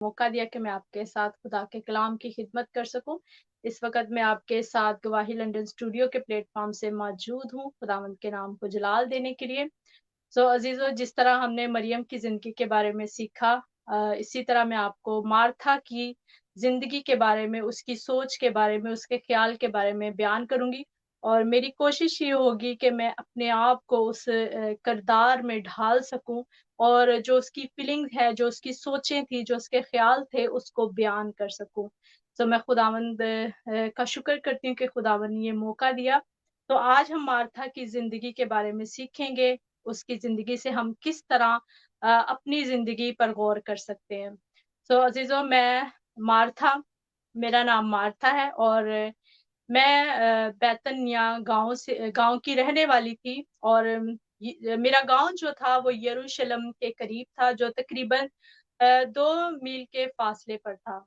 मौका दिया कि मैं आपके साथ खुदा के कलाम की खिदमत कर सकूं। इस वक्त मैं आपके साथ गवाही लंदन स्टूडियो के प्लेटफॉर्म से मौजूद हूं, खुदावंद के नाम को जलाल देने के लिए। अजीजों, जिस तरह हमने मरियम की जिंदगी के बारे में सीखा, इसी तरह मैं आपको मार्था की जिंदगी के बारे में, उसकी सोच के बारे में, उसके ख्याल के बारे में बयान करूंगी। और मेरी कोशिश ये होगी कि मैं अपने आप को उस किरदार में ढाल सकूं और जो उसकी फीलिंग्स है, जो उसकी सोचें थी, जो उसके ख्याल थे, उसको बयान कर सकूं। तो मैं खुदावंद का शुक्र करती हूँ कि खुदावंद ने ये मौका दिया। तो आज हम मार्था की जिंदगी के बारे में सीखेंगे, उसकी जिंदगी से हम किस तरह अपनी जिंदगी पर गौर कर सकते हैं। अजीजों, मैं मार्था, मेरा नाम मार्था है और मैं बैतनिया गांव की रहने वाली थी। और मेरा गांव जो था वो यरूशलेम के करीब था, जो तकरीबन 2 मील के फासले पर था।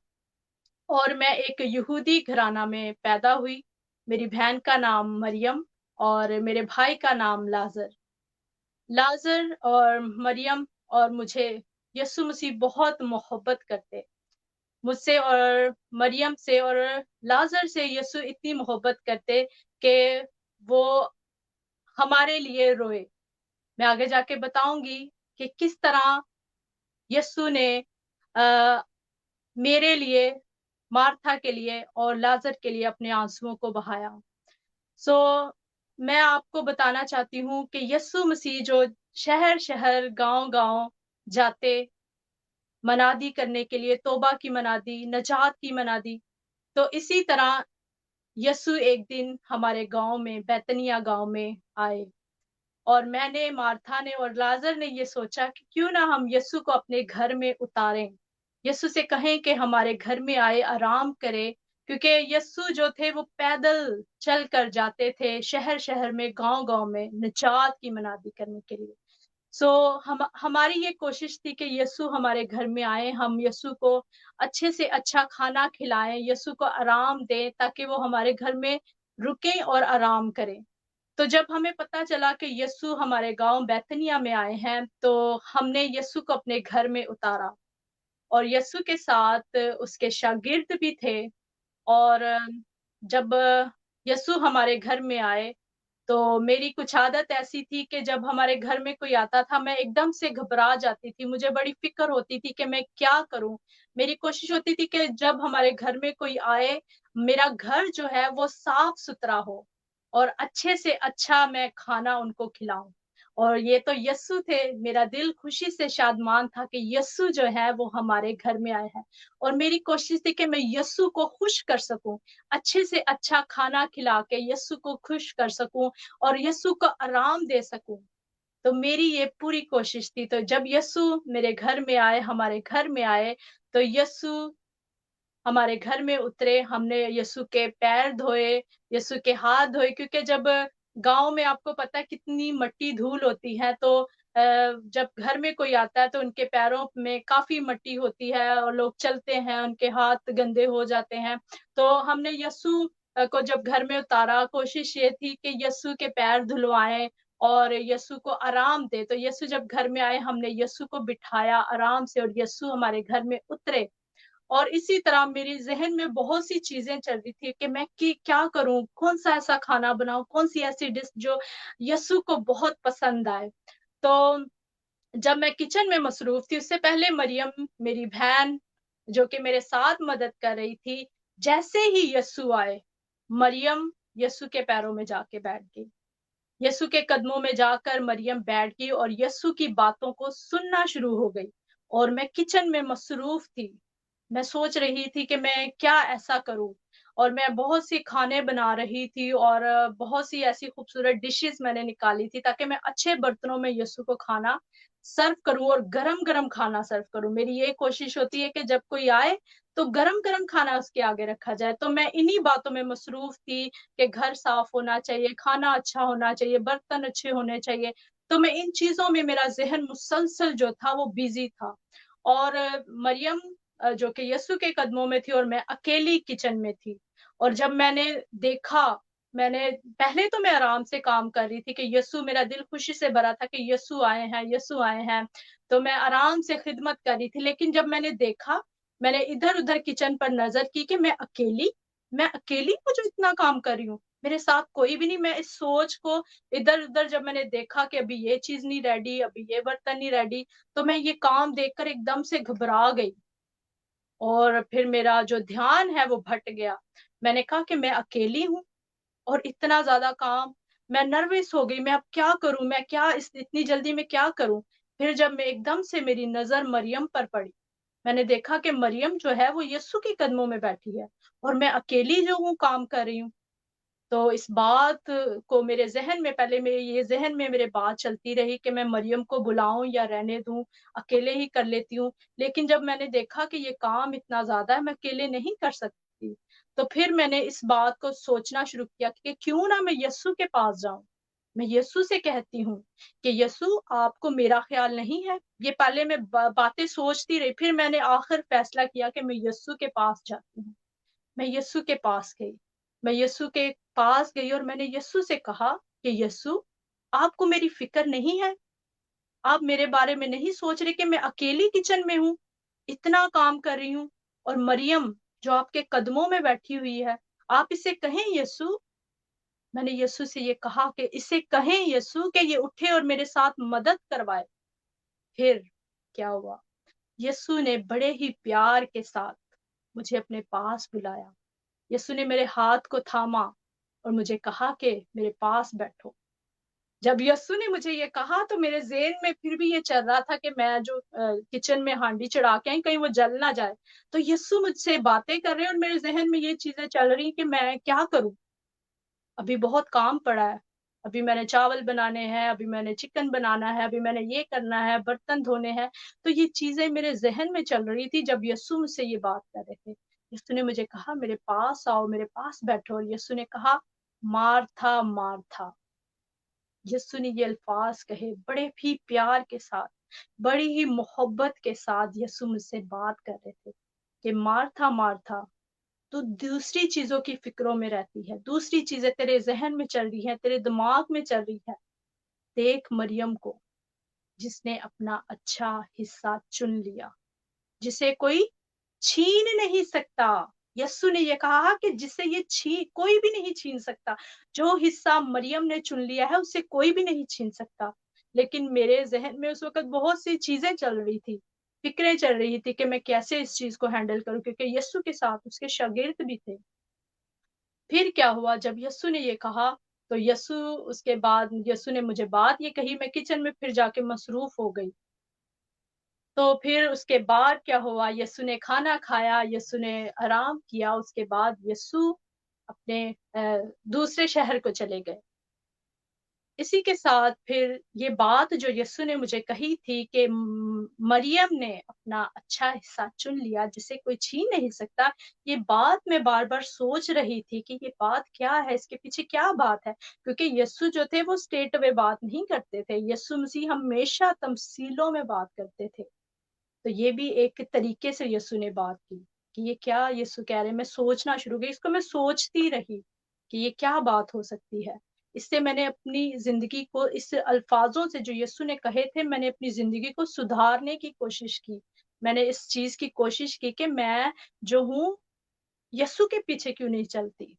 और मैं एक यहूदी घराना में पैदा हुई। मेरी बहन का नाम मरियम और मेरे भाई का नाम लाजर। लाजर और मरियम और मुझे यीशु मसीह बहुत मोहब्बत करते, मुझसे और मरियम से और लाजर से यीशु इतनी मोहब्बत करते कि वो हमारे लिए रोए। मैं आगे जाके बताऊंगी कि किस तरह यीशु ने आ, मेरे लिए, मार्था के लिए और लाजर के लिए अपने आंसुओं को बहाया। सो मैं आपको बताना चाहती हूँ कि यीशु मसीह जो शहर शहर गांव गांव जाते मनादी करने के लिए, तौबा की मनादी, नजात की मनादी, तो इसी तरह यीशु एक दिन हमारे गांव में, बैतनिया गांव में आए। और मैंने, मार्था ने और लाजर ने ये सोचा कि क्यों ना हम यीशु को अपने घर में उतारें, यीशु से कहें कि हमारे घर में आए, आराम करे। क्योंकि यीशु जो थे वो पैदल चल कर जाते थे शहर शहर में, गांव गांव में निजात की मनादी करने के लिए। हमारी ये कोशिश थी कि यीशु हमारे घर में आए, हम यीशु को अच्छे से अच्छा खाना खिलाएं, यीशु को आराम दें ताकि वो हमारे घर में रुके और आराम करें। तो जब हमें पता चला कि यीशु हमारे गांव बैतनिया में आए हैं, तो हमने यीशु को अपने घर में उतारा और यीशु के साथ उसके शागिर्द भी थे। और जब यीशु हमारे घर में आए, तो मेरी कुछ आदत ऐसी थी कि जब हमारे घर में कोई आता था, मैं एकदम से घबरा जाती थी, मुझे बड़ी फिक्र होती थी कि मैं क्या करूं। मेरी कोशिश होती थी कि जब हमारे घर में कोई आए, मेरा घर जो है वो साफ सुथरा हो और अच्छे से अच्छा मैं खाना उनको खिलाऊं। और ये तो यस्सु थे, मेरा दिल खुशी से शादमान था कि यस्सु जो है वो हमारे घर में आए हैं। और मेरी कोशिश थी कि मैं यस्सु को खुश कर सकूं, अच्छे से अच्छा खाना खिला के यस्सु को खुश कर सकूं और यस्सु को आराम दे सकूं। तो मेरी ये पूरी कोशिश थी। तो जब यस्सु मेरे घर में आए, हमारे घर में आए, तो यस्सु हमारे घर में उतरे, हमने यीशु के पैर धोए, यीशु के हाथ धोए। क्योंकि जब गांव में आपको पता है कितनी मट्टी धूल होती है, तो जब घर में कोई आता है तो उनके पैरों में काफी मट्टी होती है और लोग चलते हैं, उनके हाथ गंदे हो जाते हैं। तो हमने यीशु को जब घर में उतारा, कोशिश ये थी कि यीशु के पैर धुलवाएं और यीशु को आराम दे। तो यीशु जब घर में आए, हमने यीशु को बिठाया आराम से और यीशु हमारे घर में उतरे। और इसी तरह मेरी जहन में बहुत सी चीजें चल रही थी कि मैं क्या करूं, कौन सा ऐसा खाना बनाऊं, कौन सी ऐसी डिश जो यस्सु को बहुत पसंद आए। तो जब मैं किचन में मसरूफ थी, उससे पहले मरियम मेरी बहन जो कि मेरे साथ मदद कर रही थी, जैसे ही यस्सु आए, मरियम यस्सु के पैरों में जाके बैठ गई, यस्सु के कदमों में जाकर मरियम बैठ गई और यस्सु की बातों को सुनना शुरू हो गई। और मैं किचन में मसरूफ थी, मैं सोच रही थी कि मैं क्या ऐसा करूं। और मैं बहुत सी खाने बना रही थी और बहुत सी ऐसी खूबसूरत डिशेस मैंने निकाली थी ताकि मैं अच्छे बर्तनों में यीशु को खाना सर्व करूं और गरम गरम खाना सर्व करूं। मेरी ये कोशिश होती है कि जब कोई आए तो गरम गरम खाना उसके आगे रखा जाए। तो मैं इन्हीं बातों में मसरूफ थी कि घर साफ होना चाहिए, खाना अच्छा होना चाहिए, बर्तन अच्छे होने चाहिए। तो मैं इन चीजों में, मेरा जहन मुसलसल जो था वो बिजी था। और मरियम जो कि यीशु के कदमों में थी और मैं अकेली किचन में थी। और जब मैंने देखा, मैंने पहले तो मैं आराम से काम कर रही थी कि यीशु, मेरा दिल खुशी से भरा था कि यीशु आए हैं, यीशु आए हैं। तो मैं आराम से खिदमत कर रही थी। लेकिन जब मैंने देखा میں نے ادھر ادھر کچن پر نظر کی کہ میں اکیلی ہوں جو اتنا کام کر رہی ہوں، میرے ساتھ کوئی بھی نہیں۔ میں اس سوچ کو ادھر ادھر جب میں نے دیکھا کہ ابھی یہ چیز نہیں ریڈی، ابھی یہ برتن نہیں ریڈی، تو میں یہ کام دیکھ کر ایک دم سے گھبرا گئی اور پھر میرا جو دھیان ہے وہ بھٹ گیا۔ میں نے کہا کہ میں اکیلی ہوں اور اتنا زیادہ کام، میں نروس ہو گئی، میں اب کیا کروں، میں کیا اتنی جلدی میں کیا کروں۔ پھر جب میں ایک دم سے میری نظر مریم پر پڑی، میں نے دیکھا کہ مریم جو ہے وہ یسوع کے قدموں میں بیٹھی ہے اور میں اکیلی جو ہوں کام کر رہی ہوں۔ تو اس بات کو میرے ذہن میں، پہلے یہ ذہن میں میرے بات چلتی رہی کہ میں مریم کو بلاؤں یا رہنے دوں، اکیلے ہی کر لیتی ہوں۔ لیکن جب میں نے دیکھا کہ یہ کام اتنا زیادہ ہے، میں اکیلے نہیں کر سکتی، تو پھر میں نے اس بات کو سوچنا شروع کیا کہ کیوں نہ میں یسوع کے پاس جاؤں۔ میں یسوع سے کہتی ہوں کہ یسوع، آپ کو میرا خیال نہیں ہے؟ یہ پہلے میں باتیں سوچتی رہی، پھر میں نے آخر فیصلہ کیا کہ میں یسوع کے پاس جاتی ہوں۔ میں یسوع کے پاس گئی، میں یسوع کے پاس گئی اور میں نے یسوع سے کہا کہ یسوع، آپ کو میری فکر نہیں ہے؟ آپ میرے بارے میں نہیں سوچ رہے کہ میں اکیلی کچن میں ہوں، اتنا کام کر رہی ہوں، اور مریم جو آپ کے قدموں میں بیٹھی ہوئی ہے، آپ اسے کہیں یسوع۔ میں نے یسوع سے یہ کہا کہ اسے کہیں یسوع کہ یہ اٹھے اور میرے ساتھ مدد کروائے۔ پھر کیا ہوا؟ یسوع نے بڑے ہی پیار کے ساتھ مجھے اپنے پاس بلایا۔ یسوع نے میرے ہاتھ کو تھاما اور مجھے کہا کہ میرے پاس بیٹھو۔ جب یسوع نے مجھے یہ کہا تو میرے ذہن میں پھر بھی یہ چل رہا تھا کہ میں جو کچن میں ہانڈی چڑھا کے آئی، کہیں وہ جل نہ جائے۔ تو یسوع مجھ سے باتیں کر رہے ہیں اور میرے ذہن میں یہ چیزیں چل رہی کہ میں کیا کروں، ابھی بہت کام پڑا ہے، ابھی میں نے چاول بنانے ہیں، ابھی میں نے چکن بنانا ہے، ابھی میں نے یہ کرنا ہے، برتن دھونے ہیں۔ تو یہ چیزیں میرے ذہن میں چل رہی تھی جب یسوع مجھ سے یہ بات کر رہے تھے۔ یسوع نے مجھے کہا میرے پاس آؤ، میرے پاس بیٹھو، اور یسوع نے کہا مارتھا مارتھا۔ یسوع نے یہ الفاظ کہے بڑے ہی پیار کے ساتھ، بڑی ہی محبت کے ساتھ یسوع مجھ سے بات کر رہے تھے کہ مارتھا مارتھا، تو دوسری چیزوں کی فکروں میں رہتی ہے، دوسری چیزیں تیرے ذہن میں چل رہی ہیں، تیرے دماغ میں چل رہی ہے۔ دیکھ مریم کو، جس نے اپنا اچھا حصہ چن لیا، جسے کوئی چھین نہیں سکتا۔ یسوع نے یہ کہا کہ جسے یہ کوئی بھی نہیں چھین سکتا۔ جو حصہ مریم نے چن لیا ہے اسے کوئی بھی نہیں چھین سکتا۔ لیکن میرے ذہن میں اس وقت بہت سی چیزیں چل رہی تھی، فکریں چل رہی تھی کہ میں کیسے اس چیز کو ہینڈل کروں، کیونکہ یسوع کے ساتھ اس کے شاگرد بھی تھے۔ پھر کیا ہوا جب یسوع نے یہ کہا تو اس کے بعد یسوع نے مجھے بات یہ کہی، میں کچن میں پھر جا کے مصروف ہو گئی۔ تو پھر اس کے بعد کیا ہوا، یسوع نے کھانا کھایا، یسوع نے آرام کیا، اس کے بعد یسوع اپنے دوسرے شہر کو چلے گئے۔ اسی کے ساتھ پھر یہ بات جو یسوع نے مجھے کہی تھی کہ مریم نے اپنا اچھا حصہ چن لیا جسے کوئی چھین نہیں سکتا، یہ بات میں بار بار سوچ رہی تھی کہ یہ بات کیا ہے، اس کے پیچھے کیا بات ہے، کیونکہ یسوع جو تھے وہ اسٹریٹ اوے بات نہیں کرتے تھے، یسوع مسیح ہمیشہ تمثیلوں میں بات کرتے تھے۔ تو یہ بھی ایک طریقے سے یسوع نے بات کی کہ یہ کیا یسوع کہہ رہے ہیں۔ میں سوچنا شروع کی، اس کو میں سوچتی رہی کہ یہ کیا بات ہو سکتی ہے۔ اس سے میں نے اپنی زندگی کو، اس الفاظوں سے جو یسوع نے کہے تھے، میں نے اپنی زندگی کو سدھارنے کی کوشش کی۔ میں نے اس چیز کی کوشش کی کہ میں جو ہوں یسوع کے پیچھے کیوں نہیں چلتی۔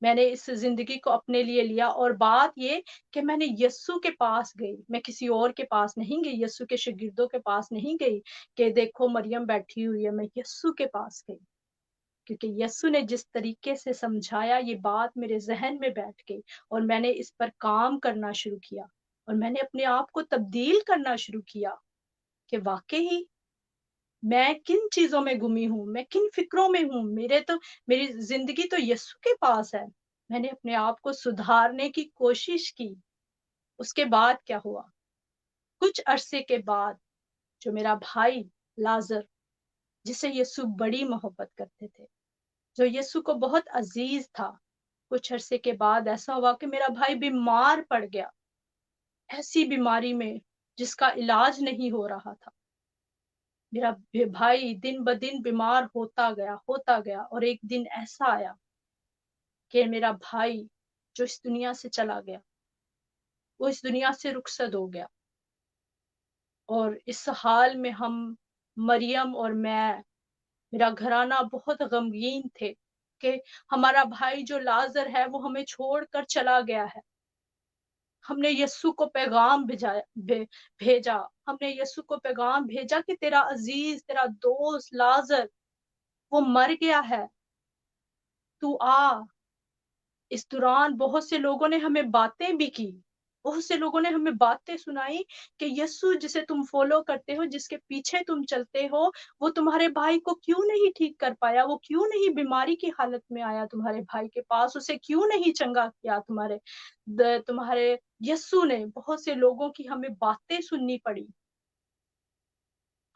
میں نے اس زندگی کو اپنے لیے لیا، اور بات یہ کہ میں نے یسوع کے پاس گئی، میں کسی اور کے پاس نہیں گئی، یسوع کے شاگردوں کے پاس نہیں گئی کہ دیکھو مریم بیٹھی ہوئی ہے۔ میں یسوع کے پاس گئی کیونکہ یسوع نے جس طریقے سے سمجھایا یہ بات میرے ذہن میں بیٹھ گئی، اور میں نے اس پر کام کرنا شروع کیا، اور میں نے اپنے آپ کو تبدیل کرنا شروع کیا کہ واقعی میں کن چیزوں میں گمی ہوں، میں کن فکروں میں ہوں، میری زندگی تو یسوع کے پاس ہے۔ میں نے اپنے آپ کو سدھارنے کی کوشش کی۔ اس کے بعد کیا ہوا؟ کچھ عرصے کے بعد جو میرا بھائی لازر، جسے یسوع بڑی محبت کرتے تھے، جو یسوع کو بہت عزیز تھا، کچھ عرصے کے بعد ایسا ہوا کہ میرا بھائی بیمار پڑ گیا، ایسی بیماری میں جس کا علاج نہیں ہو رہا تھا۔ میرا بھائی دن بدن بیمار ہوتا گیا، اور ایک دن ایسا آیا کہ میرا بھائی جو اس دنیا سے چلا گیا، وہ اس دنیا سے رخصت ہو گیا، اور اس حال میں ہم، مریم اور میں، मेरा घराना बहुत गमगीन थे कि हमारा भाई जो लाजर है वो हमें छोड़कर चला गया है। हमने यस्सु को पैगाम भेजा। हमने यस्सु को पैगाम भेजा कि तेरा अजीज, तेरा दोस्त लाजर वो मर गया है, तू आ। इस दौरान बहुत से लोगों ने हमें बातें भी की, बहुत से लोगों ने हमें बातें सुनाई कि यस्सु जिसे तुम फॉलो करते हो, जिसके पीछे तुम चलते हो, वो तुम्हारे भाई को क्यों नहीं ठीक कर पाया, वो क्यों नहीं बीमारी की हालत में आया तुम्हारे भाई के पास, उसे क्यों नहीं चंगा किया तुम्हारे यस्सु ने। बहुत से लोगों की हमें बातें सुननी पड़ी।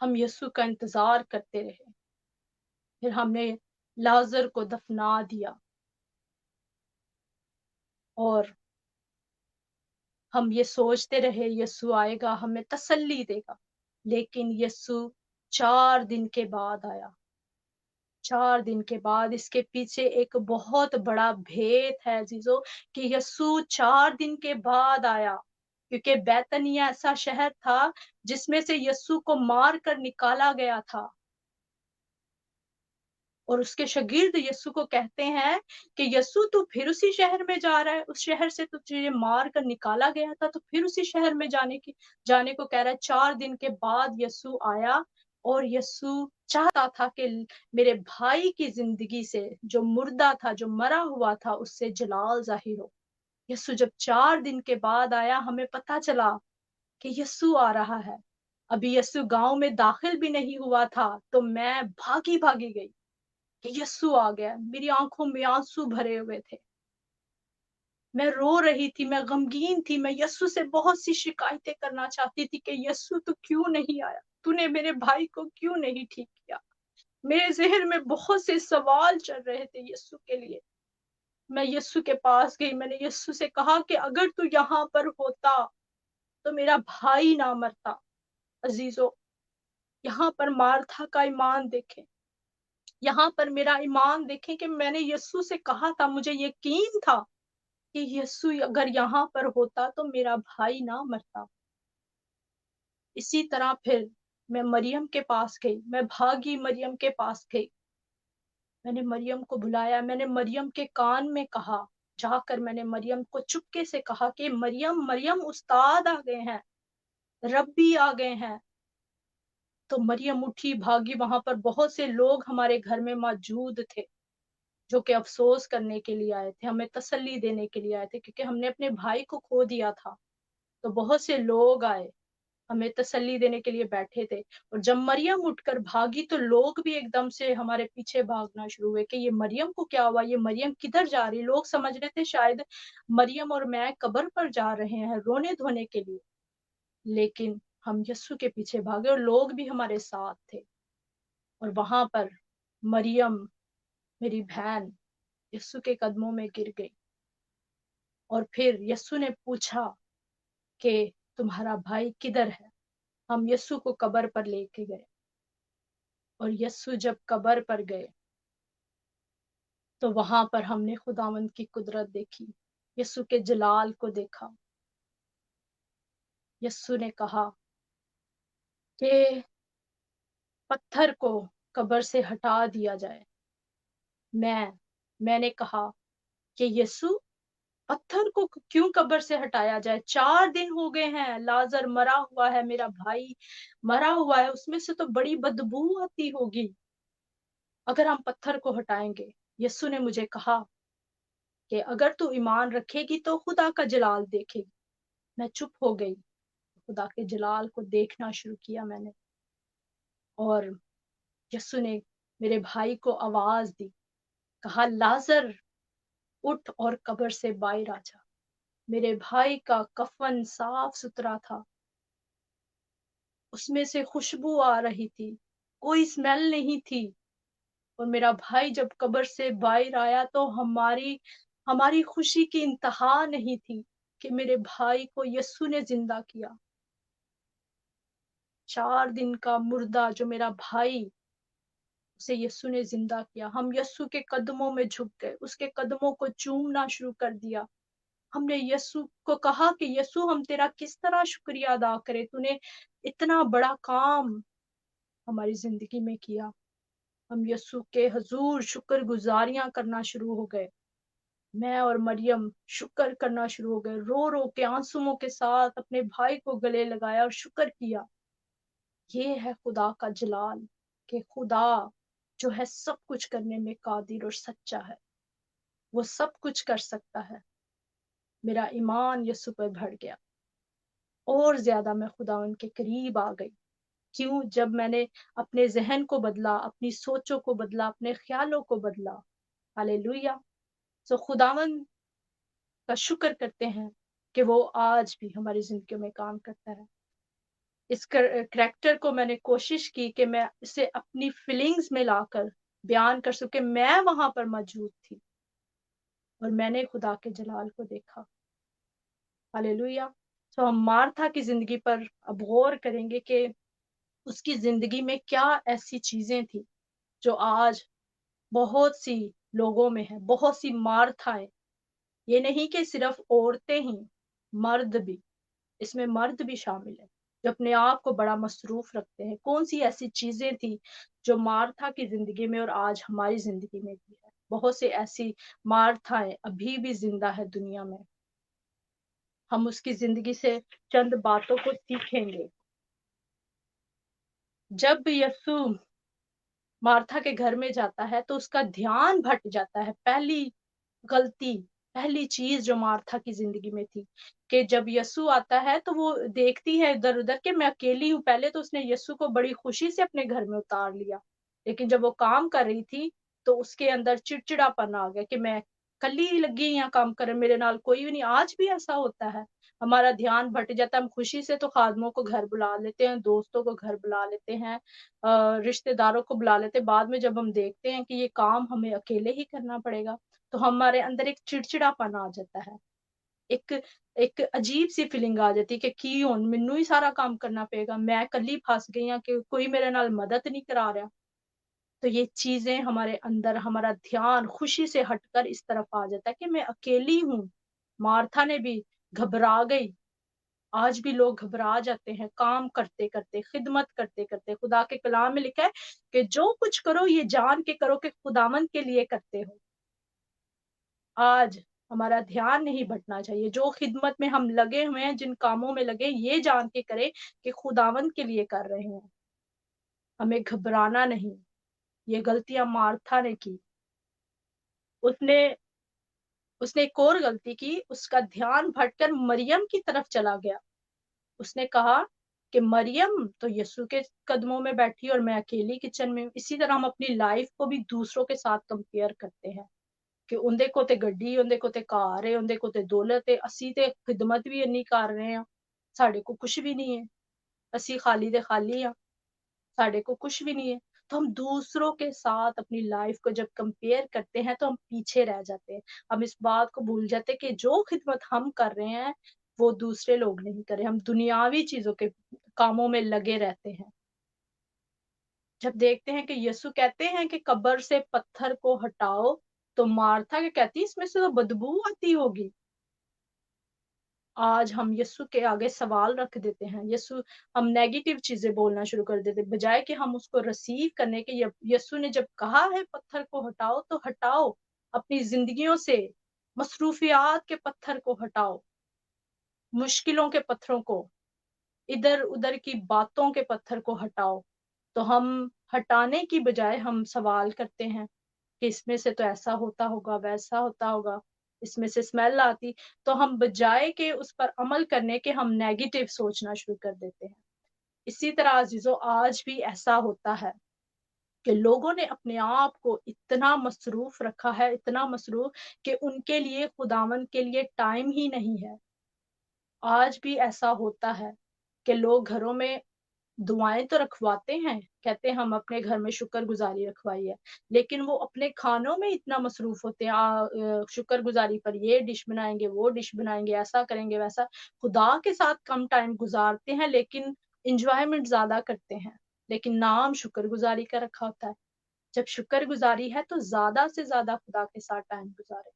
हम यस्सु का इंतजार करते रहे। फिर हमने लाजर को दफना दिया और हम ये सोचते रहे यस्सु आएगा, हमें तसल्ली देगा। लेकिन यस्सु 4 दिन के बाद आया। 4 दिन के बाद, इसके पीछे एक बहुत बड़ा भेद है अजीजों, कि यस्सु 4 दिन के बाद आया। क्योंकि बैतनिय्याह ऐसा शहर था जिसमें से यस्सु को मार कर निकाला गया था। और उसके शागिर्द यस्सु को कहते हैं कि यस्सु तू फिर उसी शहर में जा रहा है, उस शहर से तो तुझे मार कर निकाला गया था, तो फिर उसी शहर में जाने को कह रहा है। 4 दिन के बाद यस्सु आया और यस्सु चाहता था कि मेरे भाई की जिंदगी से, जो मुर्दा था, जो मरा हुआ था, उससे जलाल जाहिर हो। यस्सु जब 4 दिन के बाद आया, हमें पता चला कि यस्सु आ रहा है। अभी यस्सु गांव में दाखिल भी नहीं हुआ था, तो मैं भागी भागी गई कि यस्सु आ गया। मेरी आंखों में आंसू भरे हुए थे, मैं रो रही थी, मैं गमगीन थी। मैं यस्सु से बहुत सी शिकायतें करना चाहती थी कि यस्सु तू क्यों नहीं आया, तूने मेरे भाई को क्यों नहीं ठीक किया। मेरे जहन में बहुत से सवाल चल रहे थे यस्सु के लिए। मैं यस्सु के पास गई, मैंने यस्सु से कहा कि अगर तू यहाँ पर होता तो मेरा भाई ना मरता। अजीजों, यहाँ पर मार्था का ईमान देखें, यहाँ पर मेरा ईमान देखें कि मैंने यस्सु से कहा था, मुझे यकीन था कि यस्सु अगर यहाँ पर होता तो मेरा भाई ना मरता। इसी तरह फिर मैं मरियम के पास गई, मैं भागी मरियम के पास गई। मैंने मरियम को बुलाया, मैंने मरियम के कान में कहा, जाकर मैंने मरियम को चुपके से कहा कि मरियम, मरियम उस्ताद आ गए हैं, रब्बी आ गए हैं। तो मरियम उठी, भागी। वहां पर बहुत से लोग हमारे घर में मौजूद थे जो कि अफसोस करने के लिए आए थे, हमें तसल्ली देने के लिए आए थे, क्योंकि हमने अपने भाई को खो दिया था। तो बहुत से लोग आए, हमें तसल्ली देने के लिए बैठे थे। और जब मरियम उठकर भागी तो लोग भी एकदम से हमारे पीछे भागना शुरू हुए कि ये मरियम को क्या हुआ, ये मरियम किधर जा रही। लोग समझ रहे थे शायद मरियम और मैं कब्र पर जा रहे हैं रोने धोने के लिए। लेकिन हम यस्सु के पीछे भागे और लोग भी हमारे साथ थे। और वहां पर मरियम, मेरी बहन, यस्सु के कदमों में गिर गई। और फिर यस्सु ने पूछा कि तुम्हारा भाई किधर है। हम यस्सु को कब्र पर लेके गए। और यस्सु जब कब्र पर गए तो वहां पर हमने खुदावंद की कुदरत देखी, यस्सु के जलाल को देखा। यस्सु ने कहा कि पत्थर को कब्र से हटा दिया जाए। मैंने कहा कि यस्सु, पत्थर को क्यों कब्र से हटाया जाए। 4 दिन हो गए हैं, लाजर मरा हुआ है, मेरा भाई मरा हुआ है, उसमें से तो बड़ी बदबू आती होगी अगर हम पत्थर को हटाएंगे। यस्सु ने मुझे कहा कि अगर तू ईमान रखेगी तो खुदा का जलाल देखेगी। मैं चुप हो गई, खुदा के जलाल को देखना शुरू किया मैंने। और यस्सु ने मेरे भाई को आवाज दी, कहा लाजर उठ और कब्र से बाहर आ जा। मेरे भाई का कफन साफ सुथरा था, उसमें से खुशबू आ रही थी, कोई स्मेल नहीं थी। और मेरा भाई जब कब्र से बाहर आया तो हमारी हमारी खुशी की इंतहा नहीं थी कि मेरे भाई को यस्सु ने जिंदा किया। 4 दिन का मुर्दा जो मेरा भाई, उसे यस्सु ने जिंदा किया। हम यस्सु के कदमों में झुक गए, उसके कदमों को चूमना शुरू कर दिया। हमने यस्सु को कहा कि यस्सु, हम तेरा किस तरह शुक्रिया अदा करें, तूने इतना बड़ा काम हमारी जिंदगी में किया। हम यस्सु के हजूर शुक्र गुजारियां करना शुरू हो गए। मैं और मरियम शुक्र करना शुरू हो गए, रो रो के आंसुओं के साथ अपने भाई को गले लगाया और शुक्र किया। ये है खुदा का जलाल, कि खुदा जो है सब कुछ करने में कादिर और सच्चा है, वो सब कुछ कर सकता है। मेरा ईमान यस्सु पर बढ़ गया और ज्यादा मैं खुदा उनके करीब आ गई। क्यों? जब मैंने अपने जहन को बदला, अपनी सोचों को बदला, अपने ख्यालों को बदला। हालेलुया। सो खुदावन का शुक्र करते हैं कि वो आज भी हमारी जिंदगी में काम करता है। इस करैक्टर को मैंने कोशिश की कि मैं इसे अपनी फीलिंग्स में लाकर बयान कर सकूं कि मैं वहां पर मौजूद थी और मैंने खुदा के जलाल को देखा। हालेलुया। तो हम मार्था की जिंदगी पर अब गौर करेंगे कि उसकी जिंदगी में क्या ऐसी चीजें थी जो आज बहुत सी लोगों में है, बहुत सी मार्थाएं। ये नहीं कि सिर्फ औरतें ही, मर्द भी, इसमें मर्द भी शामिल है जो अपने आप को बड़ा मसरूफ रखते हैं। कौन सी ऐसी चीजें थी जो मार्था की जिंदगी में और आज हमारी जिंदगी में भी है? बहुत सी ऐसी मार्थाएं अभी भी जिंदा है दुनिया में। हम उसकी जिंदगी से चंद बातों को सीखेंगे। जब यस्सु मार्था के घर में जाता है तो उसका ध्यान भट जाता है। गलती पहली चीज जो मार्था की जिंदगी में थी कि जब यस्सु आता है तो वो देखती है इधर उधर कि मैं अकेली हूँ। पहले तो उसने यस्सु को बड़ी खुशी से अपने घर में उतार लिया, लेकिन जब वो काम कर रही थी तो उसके अंदर चिड़चिड़ापन आ गया कि मैं कली लगी यहाँ काम कर, मेरे नाल कोई भी नहीं। आज भी ऐसा होता है, हमारा ध्यान भट जाता है। हम खुशी से तो खादमों को घर बुला लेते हैं, दोस्तों को घर बुला लेते हैं, रिश्तेदारों को बुला लेते हैं। बाद में जब हम देखते हैं कि ये काम हमें अकेले ही करना पड़ेगा तो हमारे अंदर एक चिड़चिड़ापन आ जाता है, एक एक अजीब सी फीलिंग आ जाती है कि हुन मैनू ही सारा काम करना पड़ेगा, मैं कली फंस गई हाँ कि कोई मेरे नाल मदद नहीं करा रहा। तो ये चीजें हमारे अंदर, हमारा ध्यान खुशी से हटकर इस तरफ आ जाता है कि मैं अकेली हूँ। मार्था ने भी घबरा गई। आज भी लोग घबरा जाते हैं काम करते करते, खिदमत करते करते। खुदा के कलाम में लिखा है कि जो कुछ करो ये जान के करो कि खुदावंद के लिए करते हो। आज हमारा ध्यान नहीं भटना चाहिए। जो खिदमत में हम लगे हुए हैं, जिन कामों में लगे, ये जान के करें कि खुदावंद के लिए कर रहे हैं, हमें घबराना नहीं। ये गलतियां मार्था ने की। उसने उसने एक और गलती की, उसका ध्यान भटकर मरियम की तरफ चला गया। उसने कहा कि मरियम तो यीशु के कदमों में बैठी और मैं अकेली किचन में हूं। इसी तरह हम अपनी लाइफ को भी दूसरों के साथ कंपेयर करते हैं कि उनदे को ते गड्डी, उनदे को ते कार है, उनदे को ते दौलत है, असी ते खिदमत भी इन्नी कर रहे हैं, साडे को कुछ भी नहीं है, असी खाली दे खाली हैं, साडे को कुछ भी नहीं है। तो हम दूसरों के साथ अपनी लाइफ को जब कंपेयर करते हैं तो हम पीछे रह जाते हैं। हम इस बात को भूल जाते हैं कि जो खिदमत हम कर रहे हैं वो दूसरे लोग नहीं कर रहे। हम दुनियावी चीजों के कामों में लगे रहते हैं। जब देखते हैं कि यीशु कहते हैं कि कब्र से पत्थर को हटाओ, तो मार्था क्या कहती है, इसमें से तो बदबू आती होगी। आज हम यीशु के आगे सवाल रख देते हैं। यीशु, हम नेगेटिव चीजें बोलना शुरू कर देते, बजाय कि हम उसको रिसीव करने के। यीशु ने जब कहा है पत्थर को हटाओ तो हटाओ। अपनी जिंदगियों से मसरूफियात के पत्थर को हटाओ, मुश्किलों के पत्थरों को, इधर उधर की बातों के पत्थर को हटाओ। तो हम हटाने की बजाय हम सवाल करते हैं कि इसमें से तो ऐसा होता होगा, वैसा होता होगा, इसमें से स्मेल आती। तो हम बजाय के उस पर अमल करने के हम नेगेटिव सोचना शुरू कर देते हैं। इसी तरह अजीजों, आज भी ऐसा होता है कि लोगों ने अपने आप को इतना मसरूफ रखा है, इतना मसरूफ कि उनके लिए खुदावंद के लिए टाइम ही नहीं है। आज भी ऐसा होता है कि लोग घरों में दुआएं तो रखवाते हैं, कहते हैं हम अपने घर में शुक्रगुजारी रखवाई है, लेकिन वो अपने खानों में इतना मसरूफ होते हैं। शुक्रगुजारी पर ये डिश बनाएंगे, वो डिश बनाएंगे, ऐसा करेंगे, वैसा। खुदा के साथ कम टाइम गुजारते हैं लेकिन इंजॉयमेंट ज्यादा करते हैं, लेकिन नाम शुक्रगुजारी का रखा होता है। जब शुक्रगुजारी है तो ज्यादा से ज्यादा खुदा के साथ टाइम गुजारे।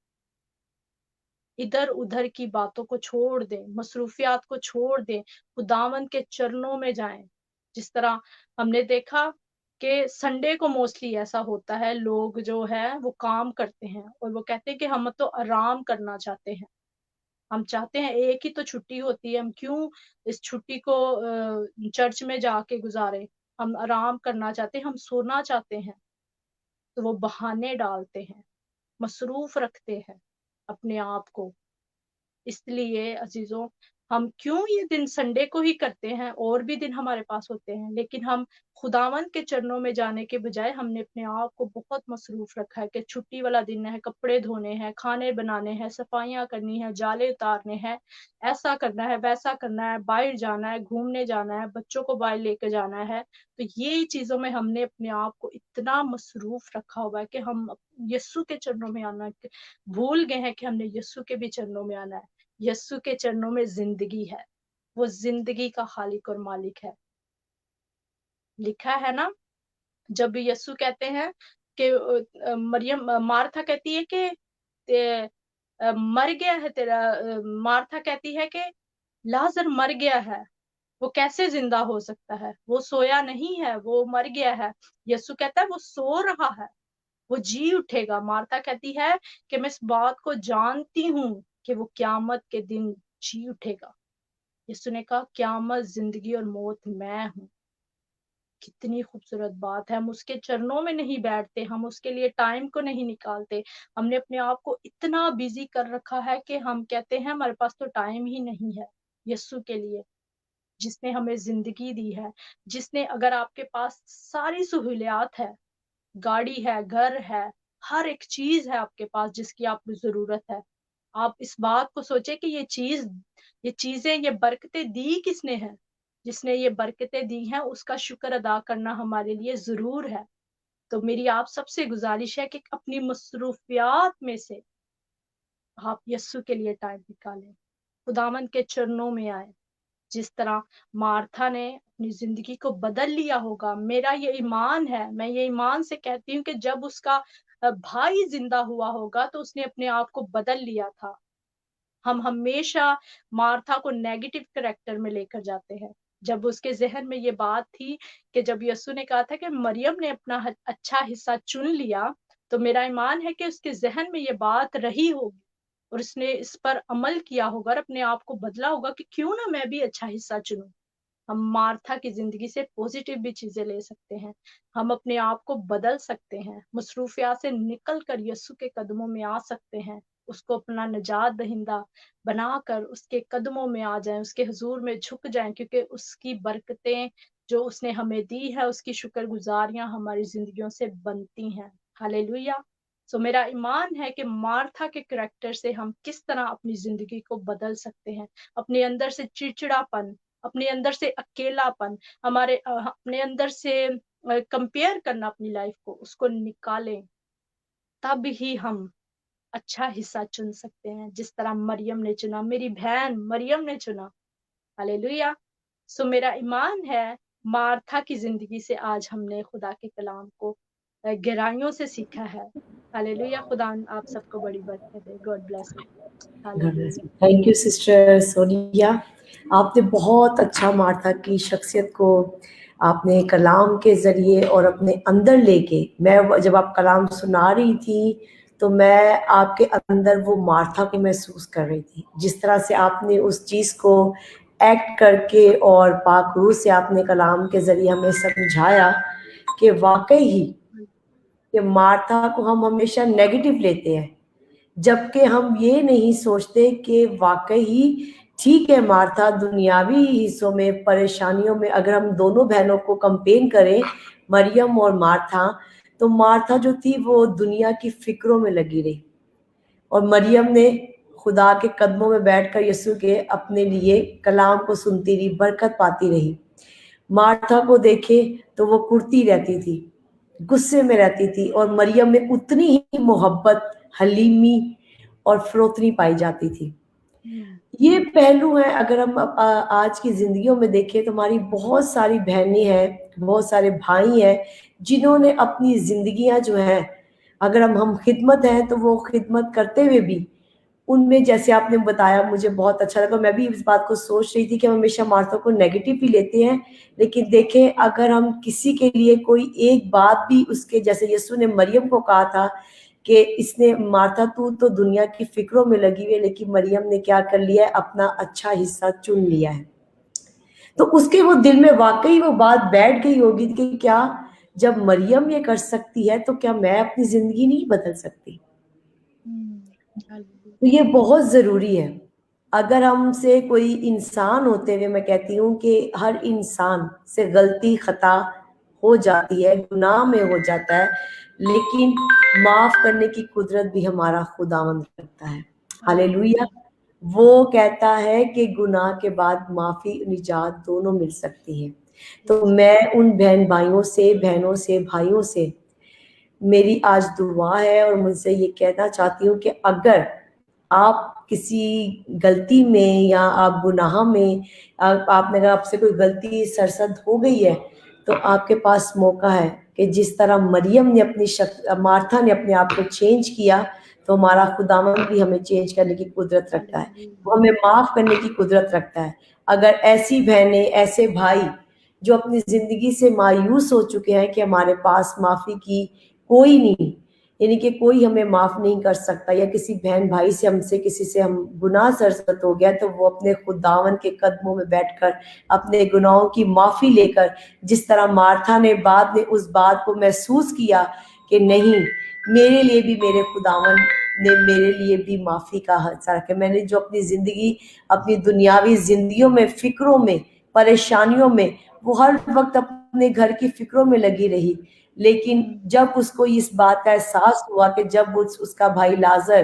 इधर उधर की बातों को छोड़ दें, मसरूफियात को छोड़ दें, खुदावंद के चरणों में जाएं। जिस तरह हमने देखा کہ سنڈے کو موسٹلی ایسا ہوتا ہے، لوگ جو ہے وہ کام کرتے ہیں اور وہ کہتے ہیں کہ ہم تو آرام کرنا چاہتے ہیں، ہم چاہتے ہیں ایک ہی تو چھٹی ہوتی ہے، ہم کیوں اس چھٹی کو چرچ میں جا کے گزارے، ہم آرام کرنا چاہتے ہیں، ہم سونا چاہتے ہیں۔ تو وہ بہانے ڈالتے ہیں، مصروف رکھتے ہیں اپنے آپ کو۔ اس لیے عزیزوں، ہم کیوں یہ دن سنڈے کو ہی کرتے ہیں، اور بھی دن ہمارے پاس ہوتے ہیں، لیکن ہم خداوند کے چرنوں میں جانے کے بجائے ہم نے اپنے آپ کو بہت مصروف رکھا ہے کہ چھٹی والا دن ہے، کپڑے دھونے ہیں، کھانے بنانے ہیں، صفائیاں کرنی ہیں، جالے اتارنے ہیں، ایسا کرنا ہے، ویسا کرنا ہے، باہر جانا ہے، گھومنے جانا ہے، بچوں کو باہر لے کے جانا ہے۔ تو یہ چیزوں میں ہم نے اپنے آپ کو اتنا مصروف رکھا ہوا ہے کہ ہم یسوع کے چرنوں میں آنا بھول گئے ہیں کہ ہم نے یسوع کے بھی چرنوں میں آنا ہے۔ یسوع کے چرنوں میں زندگی ہے، وہ زندگی کا خالق اور مالک ہے۔ لکھا ہے نا، جب یسوع کہتے ہیں کہ مریم، مارتھا کہتی ہے کہ مر گیا ہے تیرا، مارتھا کہتی ہے کہ لازر مر گیا ہے، وہ کیسے زندہ ہو سکتا ہے، وہ سویا نہیں ہے، وہ مر گیا ہے۔ یسوع کہتا ہے وہ سو رہا ہے، وہ جی اٹھے گا۔ مارتھا کہتی ہے کہ میں اس بات کو جانتی ہوں کہ وہ قیامت کے دن جی اٹھے گا۔ یسوع نے کہا قیامت، زندگی اور موت میں ہوں۔ کتنی خوبصورت بات ہے، ہم اس کے چرنوں میں نہیں بیٹھتے، ہم اس کے لیے ٹائم کو نہیں نکالتے، ہم نے اپنے آپ کو اتنا بیزی کر رکھا ہے کہ ہم کہتے ہیں ہمارے پاس تو ٹائم ہی نہیں ہے یسوع کے لیے، جس نے ہمیں زندگی دی ہے، جس نے، اگر آپ کے پاس ساری سہولیات ہے، گاڑی ہے، گھر ہے، ہر ایک چیز ہے آپ کے پاس جس کی آپ کو ضرورت ہے، آپ اس بات کو سوچیں کہ یہ چیزیں، یہ برکتیں دی کس نے ہیں؟ جس نے یہ برکتیں دی ہیں اس کا شکر ادا کرنا ہمارے لیے ضرور ہے۔ تو میری آپ سب سے گزارش ہے کہ اپنی مصروفیات میں سے آپ یسوع کے لیے ٹائم نکالیں، خداوند کے چرنوں میں آئیں، جس طرح مارتھا نے اپنی زندگی کو بدل لیا ہوگا۔ میرا یہ ایمان ہے، میں یہ ایمان سے کہتی ہوں کہ جب اس کا بھائی زندہ ہوا ہوگا تو اس نے اپنے آپ کو بدل لیا تھا۔ ہم ہمیشہ مارتھا کو نیگیٹو کریکٹر میں لے کر جاتے ہیں۔ جب اس کے ذہن میں یہ بات تھی کہ جب یسوع نے کہا تھا کہ مریم نے اپنا اچھا حصہ چن لیا، تو میرا ایمان ہے کہ اس کے ذہن میں یہ بات رہی ہوگی اور اس نے اس پر عمل کیا ہوگا اور اپنے آپ کو بدلا ہوگا کہ کیوں نہ میں بھی اچھا حصہ چنوں۔ ہم مارتھا کی زندگی سے پوزیٹیو بھی چیزیں لے سکتے ہیں، ہم اپنے آپ کو بدل سکتے ہیں، مصروفیات سے نکل کر یسوع کے قدموں میں آ سکتے ہیں، اس کو اپنا نجات دہندہ بنا کر اس کے قدموں میں آ جائیں، اس کے حضور میں جھک جائیں، کیونکہ اس کی برکتیں جو اس نے ہمیں دی ہے، اس کی شکر گزاریاں ہماری زندگیوں سے بنتی ہیں۔ ہاللیلویہ۔ سو میرا ایمان ہے کہ مارتھا کے کریکٹر سے ہم کس طرح اپنی زندگی کو بدل سکتے ہیں، اپنے اندر سے چڑچڑا پن، اپنے اندر سے اکیلا پن، اپنے اندر سے کمپیئر کرنا اپنی لائف کو، اس کو نکالیں، تب ہی ہم اچھا حصہ چن سکتے ہیں، جس طرح مریم نے چنا، میری بہن مریم نے چنا۔ ہاللیلویہ۔ سو میرا ایمان ہے مارتھا کی زندگی سے آج ہم نے خدا کے کلام کو گہرائیوں سے سیکھا ہے۔ ہاللیلویہ۔ خدا آپ سب کو بڑی برکت دے۔ God bless you. Hallelujah. Thank you sister Sonia, آپ نے بہت اچھا مارتھا کی شخصیت کو آپ نے کلام کے ذریعے اور اپنے اندر لے کے، میں جب آپ کلام سنا رہی تھی تو میں آپ کے اندر وہ مارتھا کو محسوس کر رہی تھی، جس طرح سے آپ نے اس چیز کو ایکٹ کر کے اور پاک روح سے آپ نے کلام کے ذریعے ہمیں سمجھایا کہ واقعی ہی کہ مارتھا کو ہم ہمیشہ نیگیٹو لیتے ہیں، جبکہ ہم یہ نہیں سوچتے کہ واقعی ٹھیک ہے مارتھا دنیاوی حصوں میں پریشانیوں میں، اگر ہم دونوں بہنوں کو کمپین کریں مریم اور مارتھا، تو مارتھا جو تھی وہ دنیا کی فکروں میں لگی رہی اور مریم نے خدا کے قدموں میں بیٹھ کر یسوع کے اپنے لیے کلام کو سنتی رہی، برکت پاتی رہی۔ مارتھا کو دیکھے تو وہ کرتی رہتی تھی، غصے میں رہتی تھی، اور مریم میں اتنی ہی محبت، حلیمی اور فروتنی پائی جاتی تھی۔ یہ پہلو ہیں، اگر ہم آج کی زندگیوں میں دیکھیں تو ہماری بہت ساری بہنیں ہیں، بہت سارے بھائی ہیں جنہوں نے اپنی زندگیاں جو ہیں، اگر ہم خدمت ہیں تو وہ خدمت کرتے ہوئے بھی ان میں جیسے آپ نے بتایا مجھے بہت اچھا لگا. میں بھی اس بات کو سوچ رہی تھی کہ ہم ہمیشہ مارتھا کو نیگیٹو ہی لیتے ہیں, لیکن دیکھیں اگر ہم کسی کے لیے کوئی ایک بات بھی اس کے, جیسے یسوع نے مریم کو کہا تھا کہ اس نے مارتھا تو دنیا کی فکروں میں لگی ہوئی ہے, لیکن مریم نے کیا کر لیا ہے, اپنا اچھا حصہ چن لیا ہے. تو اس کے وہ دل میں واقعی وہ بات بیٹھ گئی ہوگی کہ کیا جب مریم یہ کر سکتی ہے تو کیا میں اپنی زندگی نہیں بدل سکتی. تو یہ بہت ضروری ہے. اگر ہم سے کوئی انسان ہوتے ہوئے, میں کہتی ہوں کہ ہر انسان سے غلطی خطا ہو جاتی ہے, گناہ میں ہو جاتا ہے, لیکن معاف کرنے کی قدرت بھی ہمارا خداوند رکھتا ہے. ہاللیلویا. وہ کہتا ہے کہ گناہ کے بعد معافی نجات دونوں مل سکتی ہیں. تو میں ان بہنوں سے بھائیوں سے میری آج دعا ہے اور مجھ سے یہ کہنا چاہتی ہوں کہ اگر آپ کسی غلطی میں یا آپ گناہ میں, آپ نے اگر آپ سے کوئی غلطی سرزد ہو گئی ہے تو آپ کے پاس موقع ہے کہ جس طرح مریم نے مارتھا نے اپنے آپ کو چینج کیا, تو ہمارا خداوند بھی ہمیں چینج کرنے کی قدرت رکھتا ہے, وہ ہمیں معاف کرنے کی قدرت رکھتا ہے. اگر ایسی بہنیں, ایسے بھائی جو اپنی زندگی سے مایوس ہو چکے ہیں کہ ہمارے پاس معافی کی کوئی نہیں, یعنی کہ کوئی ہمیں معاف نہیں کر سکتا, یا کسی بہن بھائی سے کسی سے ہم گناہ سرزد ہو گیا, تو وہ اپنے خداوند کے قدموں میں بیٹھ کر اپنے گناہوں کی معافی لے کر, جس طرح مارتھا نے بعد میں اس بات کو محسوس کیا کہ نہیں, میرے لیے بھی میرے خداوند نے میرے لیے بھی معافی کا حصہ رکھا. میں نے جو اپنی زندگی, اپنی دنیاوی زندگیوں میں, فکروں میں, پریشانیوں میں, وہ ہر وقت اپنے گھر کی فکروں میں لگی رہی, لیکن جب اس کو اس بات کا احساس ہوا کہ جب اس کا بھائی لازر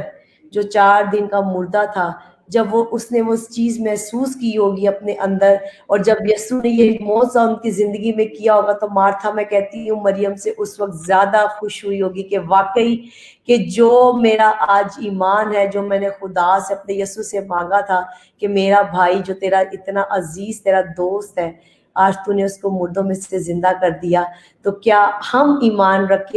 جو 4 دن کا مردہ تھا, جب اس نے وہ چیز محسوس کی ہوگی اپنے اندر, اور جب یسوع نے یہ معجزہ ان کی زندگی میں کیا ہوگا, تو مارتھا میں کہتی ہوں مریم سے اس وقت زیادہ خوش ہوئی ہوگی کہ واقعی کہ جو میرا آج ایمان ہے, جو میں نے خدا سے اپنے یسوع سے مانگا تھا کہ میرا بھائی جو تیرا اتنا عزیز تیرا دوست ہے, آج تو نے اس کو مردوں میں سے زندہ کر دیا. تو کیا ہم ایمان رکھ کے